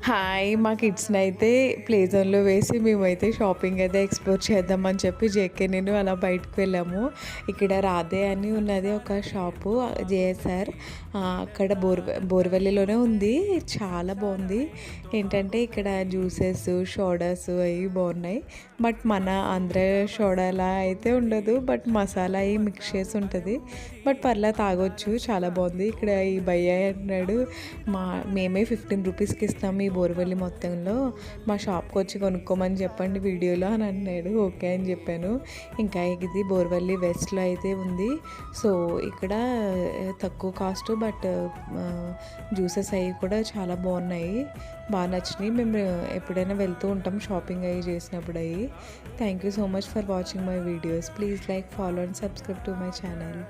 Hi! మా కిడ్స్‌నైతే play జోన్‌లో వేసి మేమైతే షాపింగ్ అయితే ఎక్స్‌ప్లోర్ చేద్దామని చెప్పి జేకే నేను అలా బయటకు వెళ్ళాము. ఇక్కడ రాధే అని ఉన్నది ఒక షాపు జేఎస్ఆర్. అక్కడ బోర్వెల్లిలోనే ఉంది. చాలా బాగుంది. ఏంటంటే ఇక్కడ జ్యూసెస్, సోడాస్ అవి బాగున్నాయి. బట్ మన ఆంధ్ర సోడాలా అయితే ఉండదు. బట్ మసాలా అవి మిక్స్ చేసి ఉంటుంది. బట్ పర్లే తాగొచ్చు. చాలా బాగుంది. ఇక్కడ ఈ భయ్యా అన్నాడు మేమే 15 రూపీస్కి ఇస్తాము ఈ బోర్వెల్లి మొత్తంలో, మా షాప్కి వచ్చి కొనుక్కోమని చెప్పండి వీడియోలో అని అన్నాడు. ఓకే అని చెప్పాను. ఇంకా ఇది బోర్వెల్లి వెస్ట్లో అయితే ఉంది. సో ఇక్కడ తక్కువ కాస్ట్ బట్ జ్యూసెస్ అవి కూడా చాలా బాగున్నాయి. బాగా నచ్చినాయి. మేము ఎప్పుడైనా వెళ్తూ ఉంటాం షాపింగ్ అవి చేసినప్పుడు అవి. Thank you so much for watching my videos. Please like, follow and subscribe to my channel.